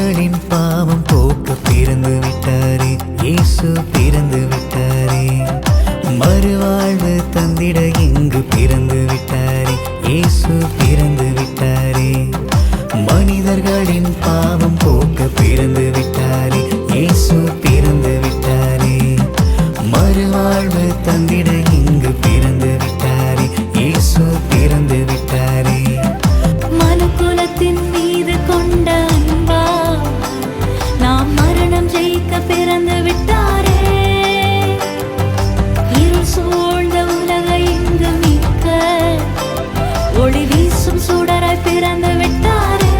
மனிதர்களின் பாவம் போக்க பிறந்து விட்டாரே, இயேசு பிறந்து விட்டாரே. மறுவாழ்வு தந்திட இங்கு பிறந்து விட்டாரே, இயேசு பிறந்து விட்டாரே. மனிதர்களின் பாவம் போக்க பிறந்து விட்டாரே, இயேசு பிறந்து விட்டாரே. மறுவாழ்வு தந்திட இங்கு பிறந்து விட்டாரே, இயேசு பிறந்து விட்டாரே. மனுக்குலத்தின் மீது கொண்ட அன்பா நாம் மரணம் ஜெயிக்க பிறந்து விட்டாரே. இருள் சூழ்ந்த உலகை இங்கு மீட்க ஒளி வீசும் சுடராய் பிறந்து விட்டாரே.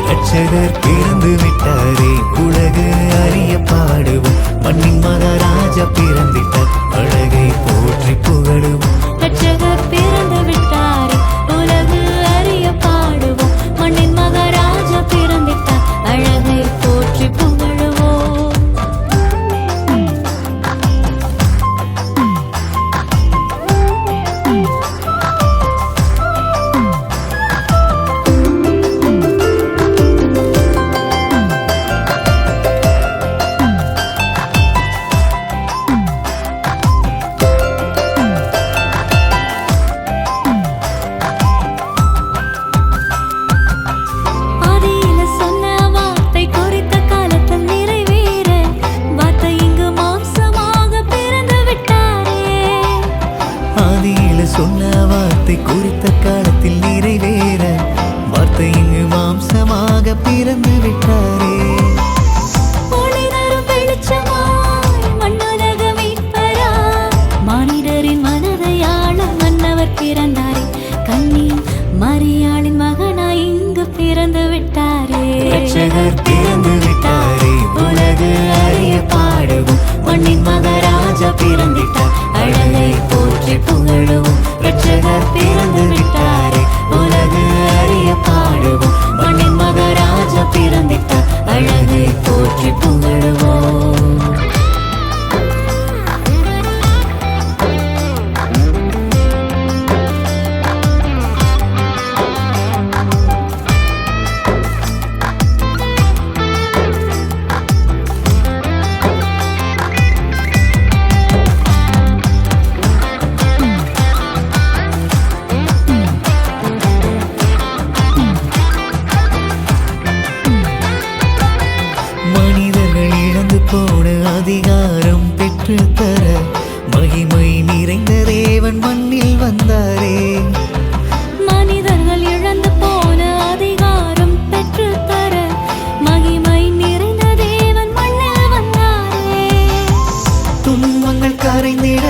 ரட்சகர் பிறந்து விட்டாரே, உலகு அறிய பாடுவோம். மண்ணின் மகாராஜா பிறந்திட்டார், அழகை போற்றி புகழுவோம். ரட்சகர் பிறந்து விட்டாரே, உலகு அறிய பாடுவோம். மண்ணின் மகாராஜா பிறந்திட்டார், அழகை போற்றி புகழுவோம். ஆதியில சொன்ன வார்த்தை குறித்த காலத்தில் நிறைவேற வார்த்தை இங்கு மாம்சமாக பிறந்து விட்டாரே. ஆதியில சொன்ன வார்த்தை குறித்த காலத்தில் நிறைவேற வார்த்தை இங்கு மாம்சமாக பிறந்து விட்டாரே. ஒளி தரும் வெளிச்சமாய் மண்ணுலக மீட்பராய் மானிடரின் மனதை ஆள மன்னவர் பிறந்தாரே. கன்னி மரியாளின் மகனாய் இங்கு பிறந்து விட்டாரே. ரட்சகர் பிறந்து விட்டாரே, உலகு அறிய பாடுவோம். மண்ணின் மகாராஜா பிறந்திட்டார், அழகை போற்றி புகழுவோம். ரட்சகர் பிறந்து விட்டாரே, உலகு அறிய பாடுவோம். மண்ணின் மகாராஜா பிறந்திட்டார், அழகை போற்றி புகழுவோம். மனிதர்கள் இழந்து போன அதிகாரம் பெற்று தர மகிமை நிறைந்த தேவன் மண்ணில் வந்தாரே. மனிதர்கள் இழந்து போன அதிகாரம் பெற்று தர மகிமை நிறைந்த தேவன் மண்ணில் வந்தாரே. துன்பங்கள் கரைந்திட,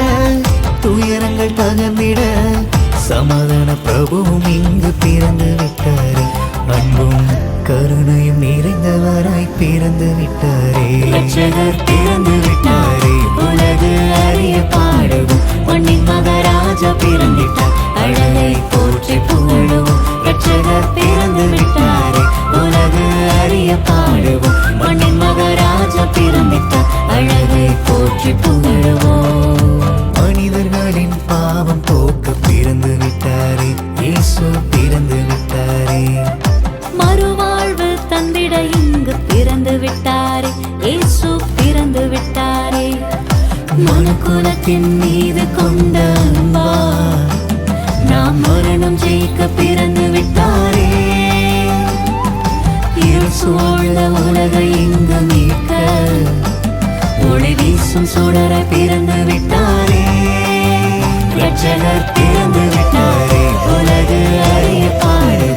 துயரங்கள் தகர்ந்திட சமாதான பிரபுவும் இங்கு பிறந்து விட்டாரே. அன்பும் கருணையும் நிறைந்தவராய் பிறந்து விட்டாரே. ரட்சகர் பிறந்து விட்டாரே, உலகு அறிய பாடுவோம். மண்ணின் மகாராஜா பிறந்திட்டார், அழகை போற்றி புகழுவோம். ரட்சகர் பிறந்து விட்டாரே, உலகு அறிய பாடுவோம். மண்ணின் மகாராஜா பிறந்திட்டார், அழகை போற்றி புகழுவோம். மனிதர்களின் பாவம் போக்க பிறந்து விட்டாரே, இயேசு பிறந்து விட்டாரே. மறுவாழ்வு தந்திட இங்கு பிறந்து விட்டாரே, இயேசு பிறந்து விட்டாரே. மனுக்குலத்தின் மீது கொண்ட அன்பா நாம் மரணம் ஜெயிக்க பிறந்து விட்டாரே. இருள் சூழ்ந்த உலகை இங்கு மீட்க ஒளி வீசும் சுடரை பிறந்து விட்டாரே. ரட்சகர் பிறந்து விட்டாரே, உலகு அறிய பாடு